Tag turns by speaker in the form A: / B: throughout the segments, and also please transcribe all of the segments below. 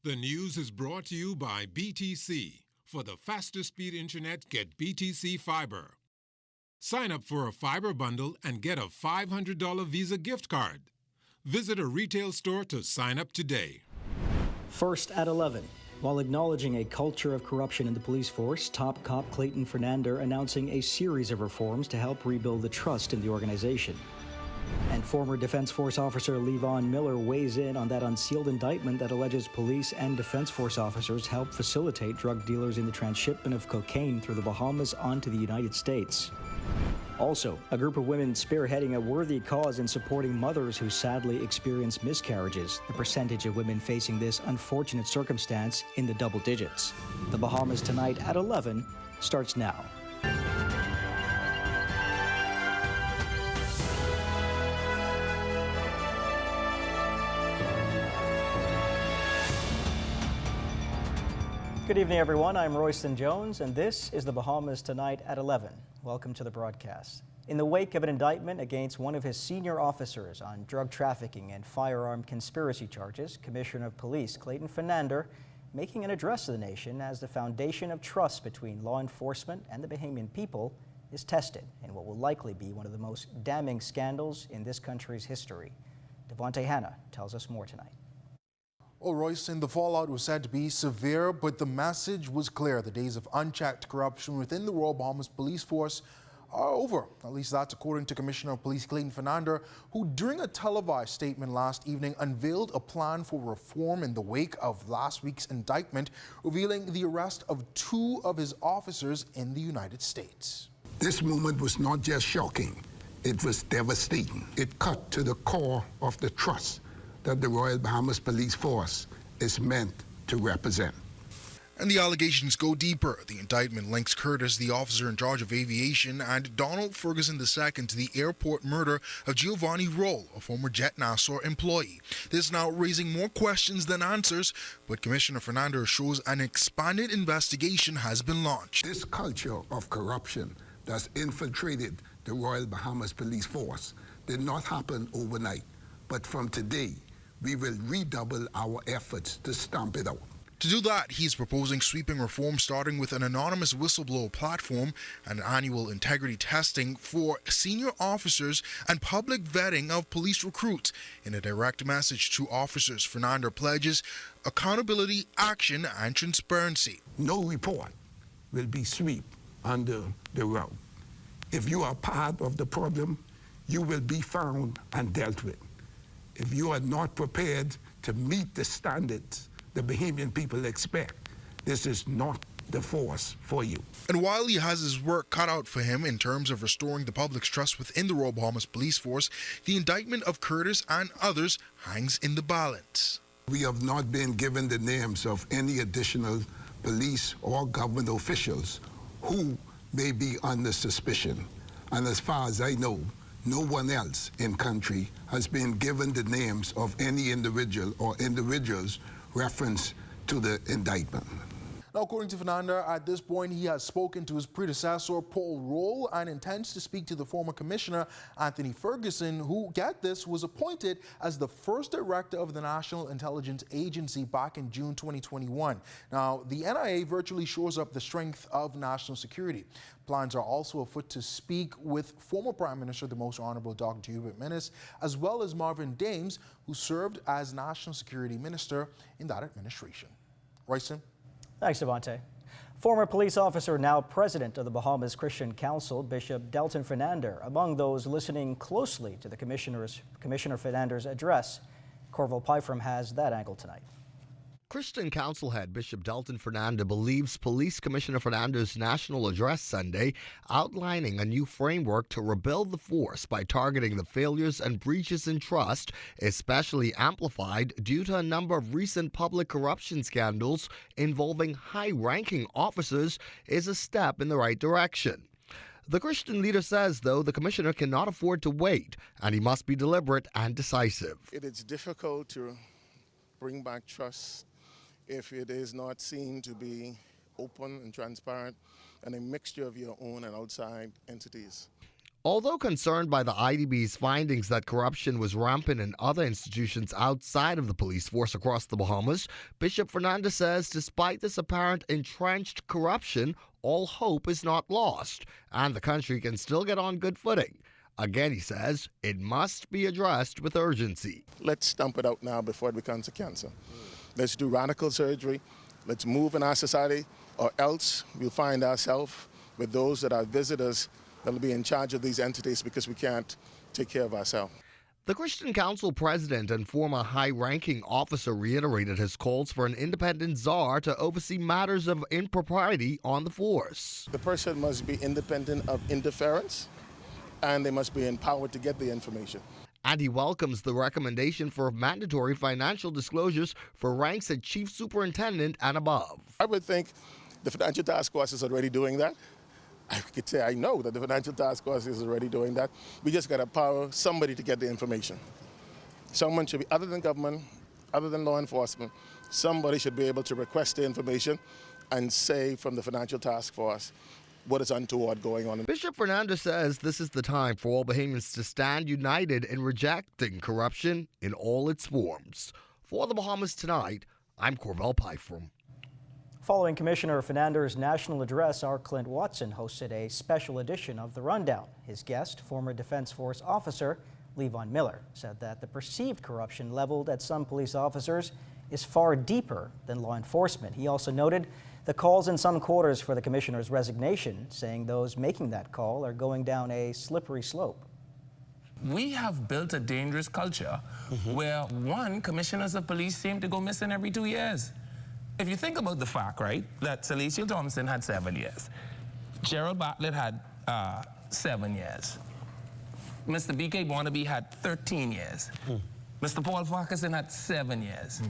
A: The news is brought to you by BTC. For the fastest speed internet, get BTC Fiber. Sign up for a fiber bundle and get a $500 Visa gift card. Visit a retail store to sign up today.
B: First at 11. While acknowledging a culture of corruption in the police force, top cop Clayton Fernander announcing a series of reforms to help rebuild the trust in the organization. And former Defense Force officer Levon Miller weighs in on that unsealed indictment that alleges police and Defense Force officers helped facilitate drug dealers in the transshipment of cocaine through the Bahamas onto the United States. Also, a group of women spearheading a worthy cause in supporting mothers who sadly experience miscarriages. The percentage of women facing this unfortunate circumstance in the double digits. The Bahamas Tonight at 11 starts now. Good evening, everyone. I'm Royston Jones, and this is the Bahamas Tonight at 11. Welcome to the broadcast. In the wake of an indictment against one of his senior officers on drug trafficking and firearm conspiracy charges, Commissioner of Police Clayton Fernander making an address to the nation as the foundation of trust between law enforcement and the Bahamian people is tested in what will likely be one of the most damning scandals in this country's history. Devontae Hanna tells us more tonight.
C: Well, Royston, the fallout was said to be severe, but the message was clear. The days of unchecked corruption within the Royal Bahamas Police Force are over. At least that's according to Commissioner of Police Clayton Fernander, who during a televised statement last evening unveiled a plan for reform in the wake of last week's indictment, revealing the arrest of 2 of his officers in the United States.
D: This moment was not just shocking, it was devastating. It cut to the core of the trust that the Royal Bahamas Police Force is meant to represent.
C: And the allegations go deeper. The indictment links Curtis, the officer in charge of aviation, and Donald Ferguson II to the airport murder of Giovanni Roll, a former Jet Nassau employee. This is now raising more questions than answers, but Commissioner Fernander assures an expanded investigation has been launched.
D: This culture of corruption that's infiltrated the Royal Bahamas Police Force did not happen overnight, but from today, we will redouble our efforts to stamp it out.
C: To do that, he's proposing sweeping reform starting with an anonymous whistleblower platform and annual integrity testing for senior officers and public vetting of police recruits. In a direct message to officers, Fernander pledges accountability, action, and transparency.
D: No report will be swept under the rug. If you are part of the problem, you will be found and dealt with. If you are not prepared to meet the standards the Bahamian people expect, this is not the force for you.
C: And while he has his work cut out for him in terms of restoring the public's trust within the Royal Bahamas Police Force, the indictment of Curtis and others hangs in the balance.
D: We have not been given the names of any additional police or government officials who may be under suspicion. And as far as I know, no one else in country has been given the names of any individual or individuals referenced to the indictment.
C: Now, according to Fernander, at this point, he has spoken to his predecessor, Paul Roll, and intends to speak to the former commissioner, Anthony Ferguson, who, get this, was appointed as the first director of the National Intelligence Agency back in June 2021. Now, the NIA virtually shores up the strength of national security. Plans are also afoot to speak with former Prime Minister, the Most Honorable Dr. Hubert Minnis, as well as Marvin Dames, who served as National Security Minister in that administration. Royston? Thanks,
B: Devontae. Former police officer, now president of the Bahamas Christian Council, Bishop Delton Fernander, among those listening closely to the Commissioner Fernander's address. Corval Pyfram has that angle tonight.
E: Christian Council head Bishop Delton Fernander believes Police Commissioner Fernander's national address Sunday outlining a new framework to rebuild the force by targeting the failures and breaches in trust, especially amplified due to a number of recent public corruption scandals involving high-ranking officers, is a step in the right direction. The Christian leader says, though, the commissioner cannot afford to wait, and he must be deliberate and decisive.
F: It is difficult to bring back trust if it is not seen to be open and transparent and a mixture of your own and outside entities.
E: Although concerned by the IDB's findings that corruption was rampant in other institutions outside of the police force across the Bahamas, Bishop Fernandez says despite this apparent entrenched corruption, all hope is not lost, and the country can still get on good footing. Again, he says, it must be addressed with urgency.
F: Let's stamp it out now before it becomes a cancer. Let's do radical surgery. Let's move in our society, or else we'll find ourselves with those that are visitors that will be in charge of these entities because we can't take care of ourselves.
E: The Christian Council president and former high-ranking officer reiterated his calls for an independent czar to oversee matters of impropriety on the force.
F: The person must be independent of interference, and they must be empowered to get the information.
E: And he welcomes the recommendation for mandatory financial disclosures for ranks at chief superintendent and above.
F: I would think the Financial Task Force is already doing that. I could say I know that the Financial Task Force is already doing that. We just got to empower somebody to get the information. Someone should be, other than government, other than law enforcement, somebody should be able to request the information and say from the Financial Task Force what is untoward going on.
E: Bishop Fernandez says this is the time for all Bahamians to stand united in rejecting corruption in all its forms. For the Bahamas Tonight, I'm Corvell Pyfrom.
B: Following Commissioner Fernandez's national address, our Clint Watson hosted a special edition of The Rundown. His guest, former Defense Force officer Levon Miller, said that the perceived corruption leveled at some police officers is far deeper than law enforcement. He also noted the calls in some quarters for the commissioner's resignation, saying those making that call are going down a slippery slope.
G: We have built a dangerous culture where, one, commissioners of police seem to go missing every 2 years. If you think about the fact, right, that Celestial Thompson had 7 years, Gerald Bartlett had 7 years, Mr. B.K. Barnaby had 13 years, Mr. Paul Farquharson had 7 years.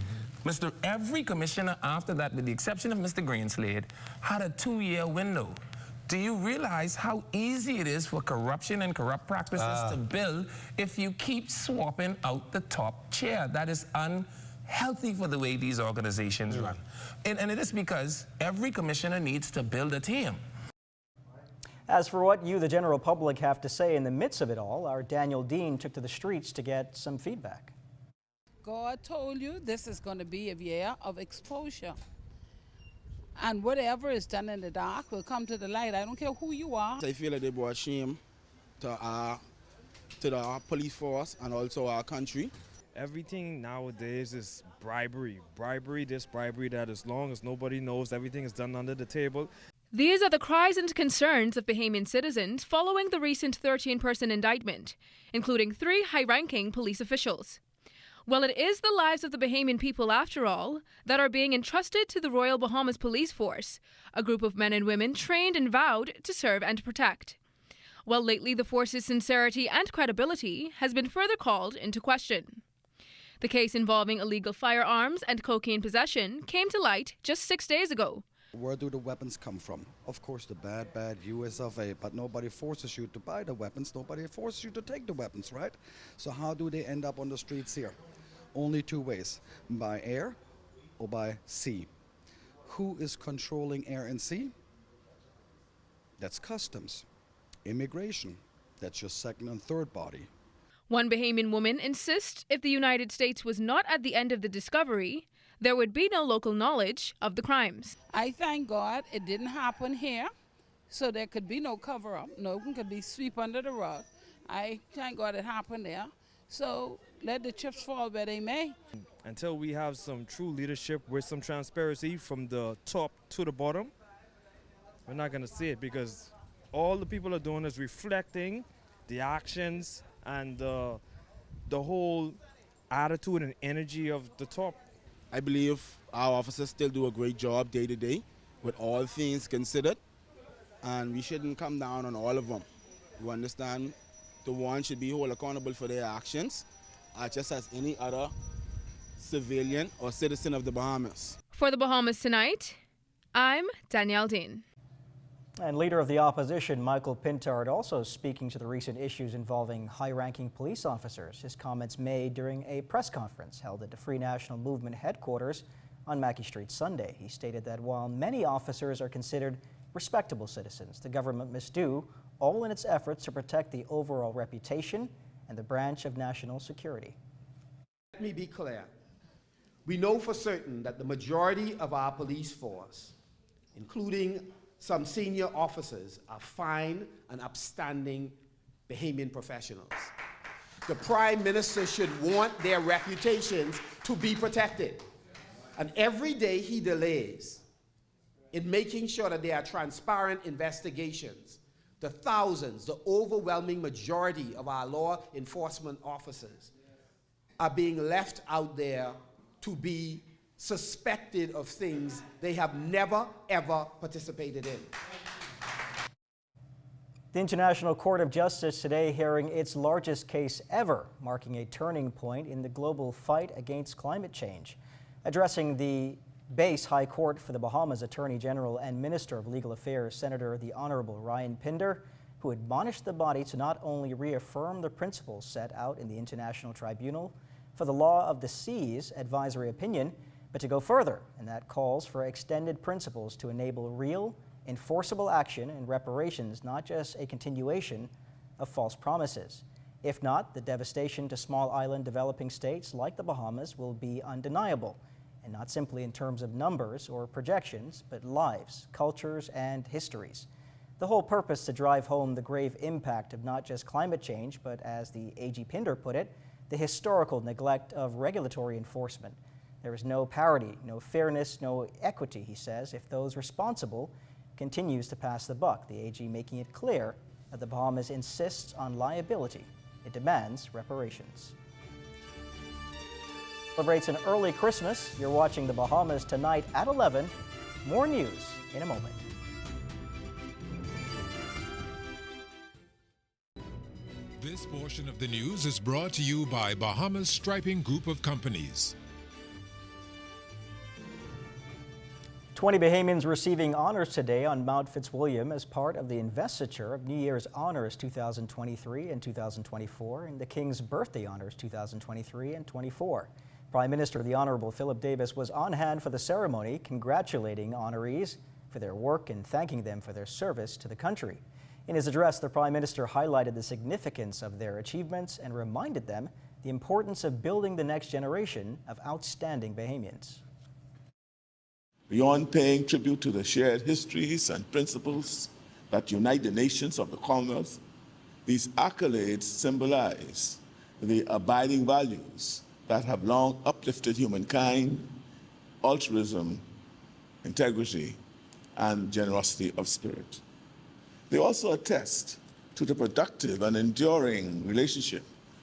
G: Every commissioner after that, with the exception of Mr. Greenslade, had a 2-year window. Do you realize how easy it is for corruption and corrupt practices to build if you keep swapping out the top chair? That is unhealthy for the way these organizations run. And it is because every commissioner needs to build a team.
B: As for what you, the general public, have to say in the midst of it all, our Daniel Dean took to the streets to get some feedback.
H: God told you this is going to be a year of exposure. And whatever is done in the dark will come to the light. I don't care who you are.
I: I feel like they brought shame to the police force and also our country.
J: Everything nowadays is bribery. Bribery this, bribery that. As long as nobody knows, everything is done under the table.
K: These are the cries and concerns of Bahamian citizens following the recent 13-person indictment, including 3 high-ranking police officials. Well, it is the lives of the Bahamian people, after all, that are being entrusted to the Royal Bahamas Police Force, a group of men and women trained and vowed to serve and protect. Well, lately the force's sincerity and credibility has been further called into question. The case involving illegal firearms and cocaine possession came to light just 6 days ago.
L: Where do the weapons come from? Of course, the bad US of A, but nobody forces you to buy the weapons. Nobody forces you to take the weapons, right? So how do they end up on the streets here? Only 2 ways, by air or by sea. Who is controlling air and sea? That's customs. Immigration, that's your second and third body.
K: One Bahamian woman insists if the United States was not at the end of the discovery, there would be no local knowledge of the crimes.
H: I thank God it didn't happen here, so there could be no cover-up. No one could be swept under the rug. I thank God it happened there. So let the chips fall where they may.
J: Until we have some true leadership with some transparency from the top to the bottom, we're not going to see it, because all the people are doing is reflecting the actions and the whole attitude and energy of the top.
I: I believe our officers still do a great job day to day with all things considered, and we shouldn't come down on all of them. You understand? The one should be held accountable for their actions, just as any other civilian or citizen of the Bahamas.
K: For the Bahamas Tonight, I'm Danielle Dean.
B: And Leader of the Opposition, Michael Pintard, also speaking to the recent issues involving high-ranking police officers. His comments made during a press conference held at the Free National Movement headquarters on Mackey Street Sunday. He stated that while many officers are considered respectable citizens, the government must do all in its efforts to protect the overall reputation and the branch of national security.
M: Let me be clear. We know for certain that the majority of our police force, including some senior officers, are fine and upstanding Bahamian professionals. The Prime Minister should want their reputations to be protected. And every day he delays in making sure that there are transparent investigations, the thousands, the overwhelming majority of our law enforcement officers are being left out there to be suspected of things they have never, ever participated in.
B: The International Court of Justice today hearing its largest case ever, marking a turning point in the global fight against climate change. Addressing the base High Court for the Bahamas Attorney General and Minister of Legal Affairs, Senator the Honorable Ryan Pinder, who admonished the body to not only reaffirm the principles set out in the International Tribunal for the Law of the Seas advisory opinion, but to go further, and that calls for extended principles to enable real, enforceable action and reparations, not just a continuation of false promises. If not, the devastation to small island developing states like the Bahamas will be undeniable, and not simply in terms of numbers or projections, but lives, cultures, and histories. The whole purpose to drive home the grave impact of not just climate change, but as the AG Pinder put it, the historical neglect of regulatory enforcement. There is no parity, no fairness, no equity, he says, if those responsible continues to pass the buck, the AG making it clear that the Bahamas insists on liability. It demands reparations. Celebrates an early Christmas. You're watching the Bahamas tonight at 11. More news in a moment.
A: This portion of the news is brought to you by Bahamas Striping Group of Companies.
B: 20 Bahamians receiving honors today on Mount Fitzwilliam as part of the investiture of New Year's Honors 2023 and 2024 and the King's Birthday Honors 2023 and 24. Prime Minister the Honorable Philip Davis was on hand for the ceremony, congratulating honorees for their work and thanking them for their service to the country. In his address, the Prime Minister highlighted the significance of their achievements and reminded them the importance of building the next generation of outstanding Bahamians.
N: Beyond paying tribute to the shared histories and principles that unite the nations of the Commonwealth, these accolades symbolize the abiding values that have long uplifted humankind: altruism, integrity, and generosity of spirit. They also attest to the productive and enduring relationship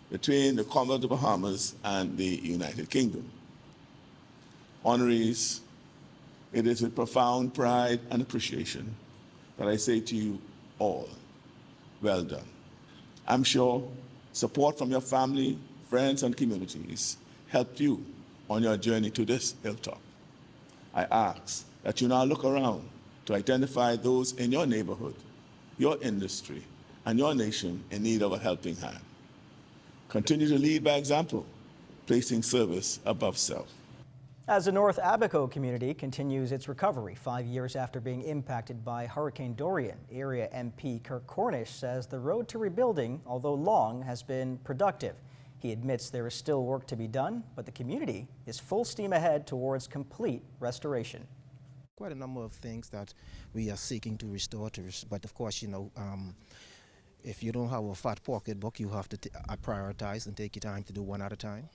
N: between the Commonwealth of the Bahamas and the United Kingdom. Honorees, it is with profound pride and appreciation that I say to you all, well done. I'm sure support from your family, friends, and communities helped you on your journey to this hilltop. I ask that you now look around to identify those in your neighborhood, your industry, and your nation in need of a helping hand. Continue to lead by example, placing service above self.
B: As the North Abaco community continues its recovery 5 years after being impacted by Hurricane Dorian, area MP Kirk Cornish says the road to rebuilding, although long, has been productive. He admits there is still work to be done, but the community is full steam ahead towards complete restoration.
O: Quite a number of things that we are seeking to restore, but of course, if you don't have a fat pocketbook, you have to prioritize and take your time to do one at a time.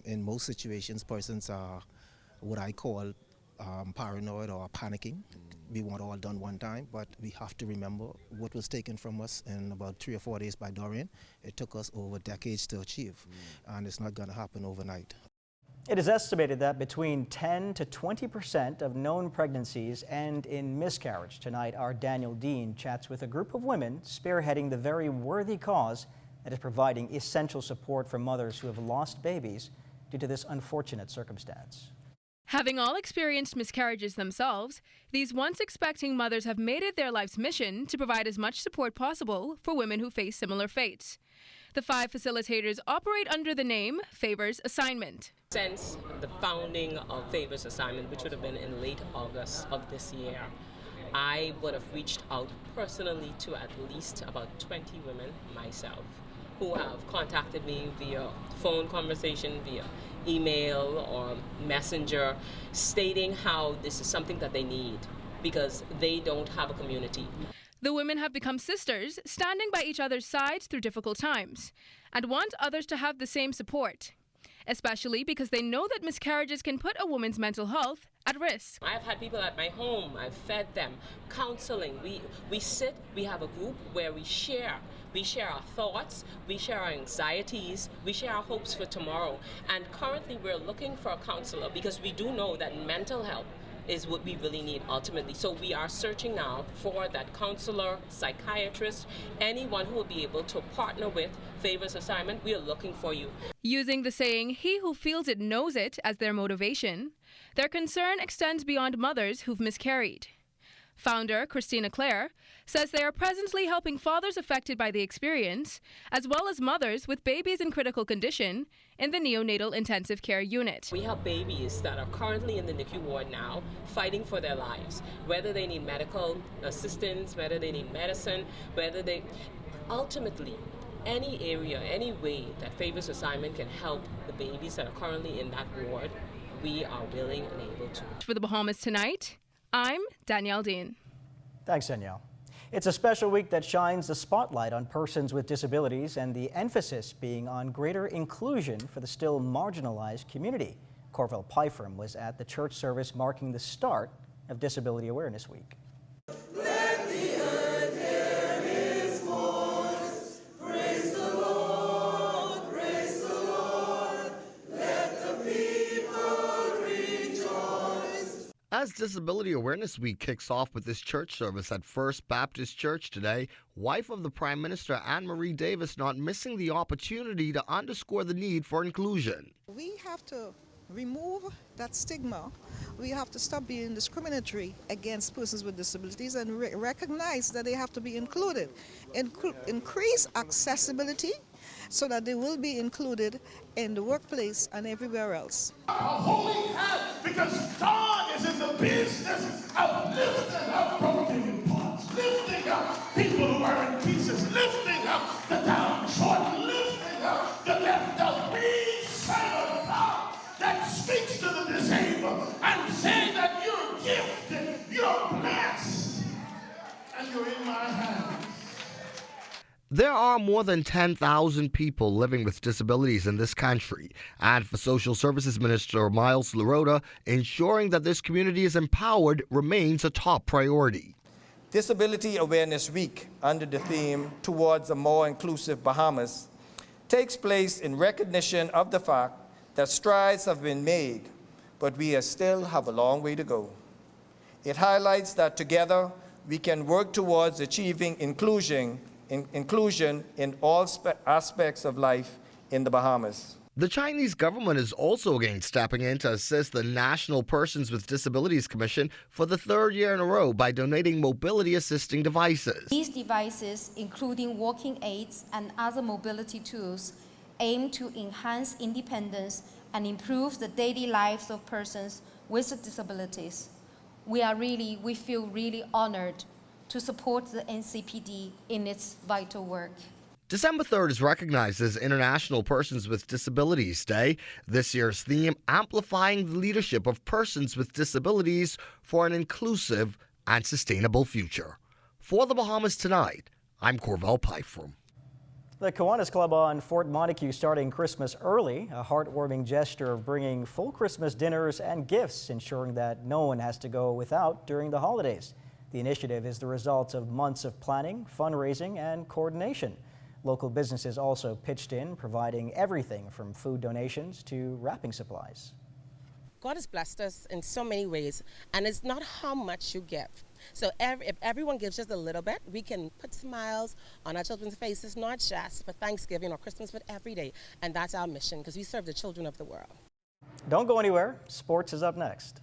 O: In most situations, persons are what I call paranoid or panicking. We want all done one time, but we have to remember what was taken from us in about 3 or 4 days by Dorian. It took us over decades to achieve, and it's not going to happen overnight.
B: It is estimated that between 10 to 20% of known pregnancies end in miscarriage. Tonight, our Daniel Dean chats with a group of women spearheading the very worthy cause that is providing essential support for mothers who have lost babies due to this unfortunate circumstance.
K: Having all experienced miscarriages themselves, these once expecting mothers have made it their life's mission to provide as much support possible for women who face similar fates. The 5 facilitators operate under the name Favors Assignment.
P: Since the founding of Favors Assignment, which would have been in late August of this year, I would have reached out personally to at least about 20 women myself who have contacted me via phone conversation, via email or messenger, stating how this is something that they need because they don't have a community.
K: The women have become sisters, standing by each other's sides through difficult times, and want others to have the same support, especially because they know that miscarriages can put a woman's mental health at risk.
P: I've had people at my home, I've fed them, counseling. We sit, we have a group where we share our thoughts, we share our anxieties, we share our hopes for tomorrow. And currently we're looking for a counselor because we do know that mental health is what we really need ultimately. So we are searching now for that counselor, psychiatrist, anyone who will be able to partner with Favor's assignment. We are looking for you.
K: Using the saying, "He who feels it knows it," as their motivation, their concern extends beyond mothers who've miscarried. Founder Christina Clare says they are presently helping fathers affected by the experience, as well as mothers with babies in critical condition in the neonatal intensive care unit.
P: We have babies that are currently in the NICU ward now fighting for their lives, whether they need medical assistance, whether they need medicine, whether they ultimately any area, any way that Favor's assignment can help the babies that are currently in that ward, we are willing and able to.
K: For the Bahamas Tonight, I'm Danielle Dean.
B: Thanks, Danielle. It's a special week that shines the spotlight on persons with disabilities and the emphasis being on greater inclusion for the still marginalized community. Corvell Pyfram was at the church service marking the start of Disability Awareness Week.
E: As Disability Awareness Week kicks off with this church service at First Baptist Church today, wife of the Prime Minister Anne-Marie Davis not missing the opportunity to underscore the need for inclusion.
Q: We have to remove that stigma. We have to stop being discriminatory against persons with disabilities and recognize that they have to be included. Increase accessibility so that they will be included in the workplace and everywhere else.
R: A holy hand, because God is in the business of lifting up broken parts, lifting up people who are in pieces, lifting up the downtrodden, lifting up the left out. We serve a God that speaks to the disabled and say that you're gifted, you're blessed, and you're in my hands.
E: There are more than 10,000 people living with disabilities in this country, and for Social Services Minister Miles Lorota, ensuring that this community is empowered remains a top priority.
S: Disability Awareness Week, under the theme Towards a More Inclusive Bahamas, takes place in recognition of the fact that strides have been made, but we still have a long way to go. It highlights that together we can work towards achieving inclusion in all aspects of life in the Bahamas.
E: The Chinese government is also again stepping in to assist the National Persons with Disabilities Commission for the third year in a row by donating mobility assisting devices.
T: These devices, including walking aids and other mobility tools, aim to enhance independence and improve the daily lives of persons with disabilities. We feel really honored to support the NCPD in its vital work.
E: December 3rd is recognized as International Persons with Disabilities Day. This year's theme, amplifying the leadership of persons with disabilities for an inclusive and sustainable future. For the Bahamas Tonight, I'm Corvell Pyfram.
B: The Kiwanis Club on Fort Montague starting Christmas early, a heartwarming gesture of bringing full Christmas dinners and gifts, ensuring that no one has to go without during the holidays. The initiative is the result of months of planning, fundraising, and coordination. Local businesses also pitched in, providing everything from food donations to wrapping supplies.
U: God has blessed us in so many ways, and it's not how much you give. So if everyone gives just a little bit, we can put smiles on our children's faces, not just for Thanksgiving or Christmas, but every day. And that's our mission, because we serve the children of the world.
B: Don't go anywhere. Sports is up next.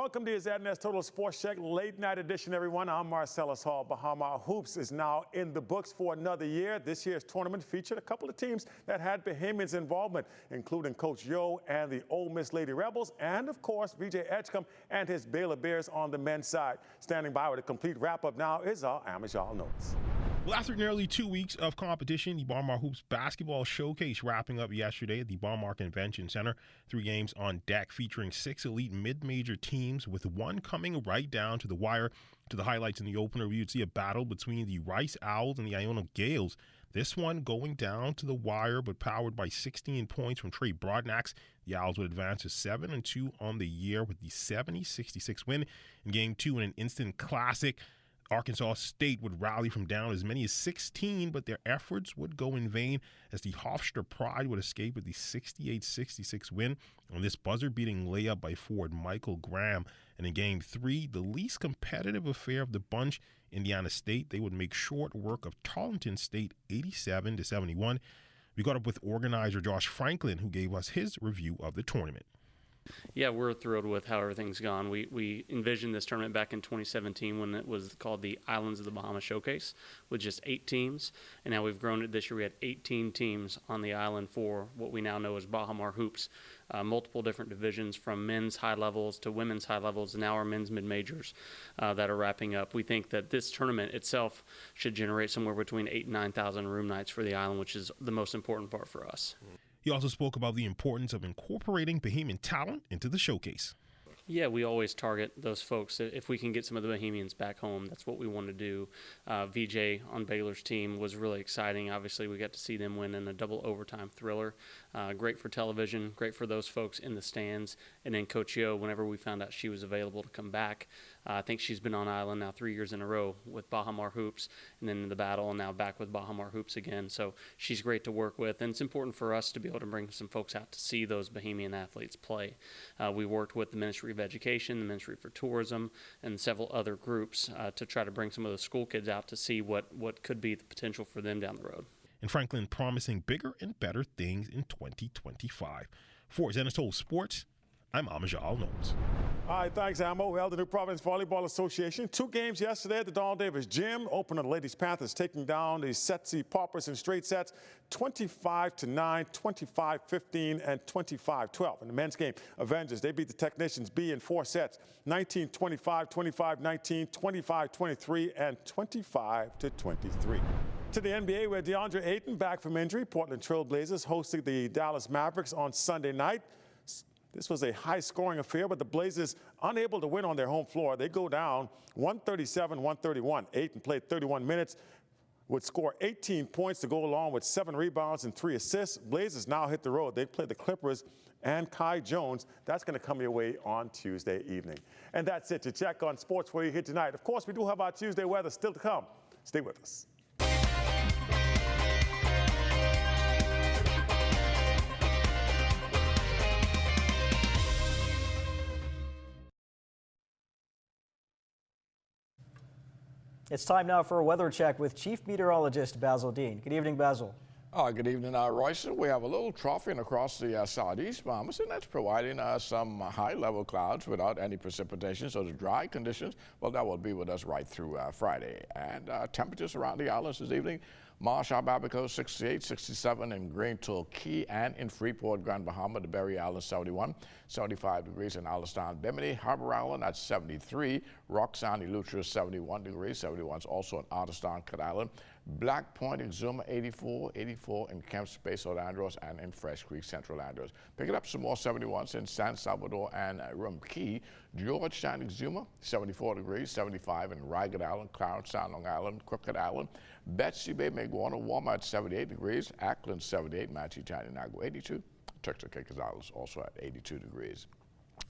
D: Welcome to your ZNS Total Sports Check late night edition, everyone. I'm Marcellus Hall. Bahamas Hoops is now in the books for another year. This year's tournament featured a couple of teams that had Bahamians' involvement, including Coach Yo and the Ole Miss Lady Rebels, and of course, VJ Edgecombe and his Baylor Bears on the men's side. Standing by with a complete wrap-up now is our Amajal Notes.
V: Well, after nearly 2 weeks of competition, the Bahamas Hoops basketball showcase wrapping up yesterday at the Bahamas Convention Center. 3 games on deck featuring 6 elite mid-major teams, with one coming right down to the wire. To the highlights in the opener, we would see a battle between the Rice Owls and the Iona Gales. This one going down to the wire, but powered by 16 points from Trey Broadnax. The Owls would advance to 7-2 on the year with the 70-66 win. In Game 2, in an instant classic, Arkansas State would rally from down as many as 16, but their efforts would go in vain as the Hofstra Pride would escape with the 68-66 win on this buzzer-beating layup by forward Michael Graham. And in Game 3, the least competitive affair of the bunch, Indiana State, they would make short work of Tarleton State 87-71. We got up with organizer Josh Franklin, who gave us his review of the tournament.
W: Yeah, we're thrilled with how everything's gone. We envisioned this tournament back in 2017 when it was called the Islands of the Bahamas Showcase with just 8 teams. And now we've grown it this year. We had 18 teams on the island for what we now know as Bahamas Hoops. Multiple different divisions from men's high levels to women's high levels, and now our men's mid-majors that are wrapping up. We think that this tournament itself should generate somewhere between 8,000 and 9,000 room nights for the island, which is the most important part for us.
V: He also spoke about the importance of incorporating Bahamian talent into the showcase.
W: Yeah, we always target those folks. If we can get some of the Bahamians back home, that's what we want to do. VJ on Baylor's team was really exciting. Obviously, we got to see them win in a double overtime thriller. Great for television, great for those folks in the stands. And then Coach Yo, whenever we found out she was available to come back, I think she's been on island now 3 years in a row with Bahamas Hoops, and then in the battle, and now back with Bahamas Hoops again. So she's great to work with, and it's important for us to be able to bring some folks out to see those Bahamian athletes play. We worked with the Ministry of Education, the Ministry for Tourism, and several other groups to try to bring some of the school kids out to see what could be the potential for them down the road.
V: And Franklin promising bigger and better things in 2025. For ZNS Total Sports, I'm Amajal Notes.
D: All right, thanks, Amo. Well, the New Providence Volleyball Association. 2 games yesterday at the Donald Davis Gym. Opener, the Ladies Panthers taking down the Setzi Paupers in straight sets, 25-9, 25-15, and 25-12. In the men's game, Avengers, they beat the Technicians B in 4 sets, 19-25, 25-19, 25-23, and 25-23. To the NBA, where DeAndre Ayton back from injury. Portland Trail Blazers hosting the Dallas Mavericks on Sunday night. This was a high-scoring affair, but the Blazers unable to win on their home floor. They go down 137-131. Ayton played 31 minutes, would score 18 points to go along with 7 rebounds and 3 assists. Blazers now hit the road. They play the Clippers and Kai Jones. That's going to come your way on Tuesday evening. And that's it. To check on sports for you here tonight. Of course, we do have our Tuesday weather still to come. Stay with us.
B: It's time now for a weather check with Chief Meteorologist Basil Dean. Good evening, Basil.
X: Good evening, Royce. We have a little troughing across the southeast Bahamas, and that's providing some high-level clouds without any precipitation. So the dry conditions, well, that will be with us right through Friday. And temperatures around the islands this evening. Marsh, Abaco, 68, 67 in Greentoul Key and in Freeport, Grand Bahama, the Berry Island, 71, 75 degrees in Allenstown, Bimini, Harbor Island at 73, Roxanne, Eleuthera, 71 degrees, 71 is also in Otterstown, Cut Island, Black Point, Exuma, 84, 84 in Camp Space, Orlando's, and in Fresh Creek, Central Andros. Picking up some more 71s in San Salvador and Rum Key, Georgetown, Exuma, 74 degrees, 75 in Ragged Island, Clarence Sound, Long Island, Crooked Island, Betsy Bay, Maguana, Walmart at 78 degrees, Ackland 78, Manchitani, Nago 82, Turks and Caicos Islands also at 82 degrees.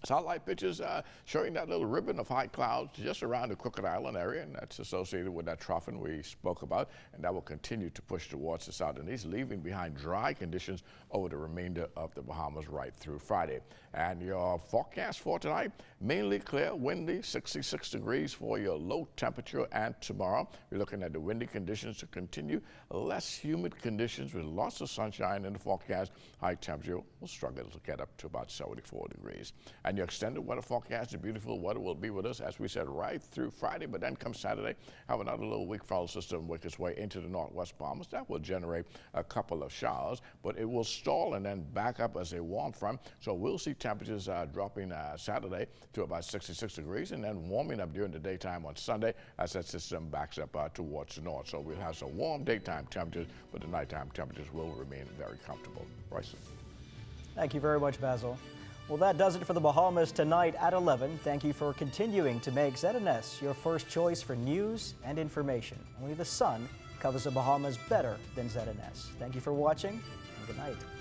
X: Satellite pictures showing that little ribbon of high clouds just around the Crooked Island area, and that's associated with that troughing we spoke about, and that will continue to push towards the south and east, leaving behind dry conditions over the remainder of the Bahamas right through Friday. And your forecast for tonight, mainly clear, windy, 66 degrees for your low temperature, and tomorrow we're looking at the windy conditions to continue, less humid conditions with lots of sunshine in the forecast. High temperature will struggle to get up to about 74 degrees. And your extended weather forecast, the beautiful weather will be with us, as we said, right through Friday. But then come Saturday, have another little weak foul system work its way into the northwest Bahamas. That will generate a couple of showers, but it will stall and then back up as a warm front. So we'll see temperatures dropping Saturday to about 66 degrees and then warming up during the daytime on Sunday as that system backs up towards the north. So we'll have some warm daytime temperatures, but the nighttime temperatures will remain very comfortable. Bryson.
B: Thank you very much, Basil. Well, that does it for the Bahamas tonight at 11. Thank you for continuing to make ZNS your first choice for news and information. Only the sun covers the Bahamas better than ZNS. Thank you for watching, and good night.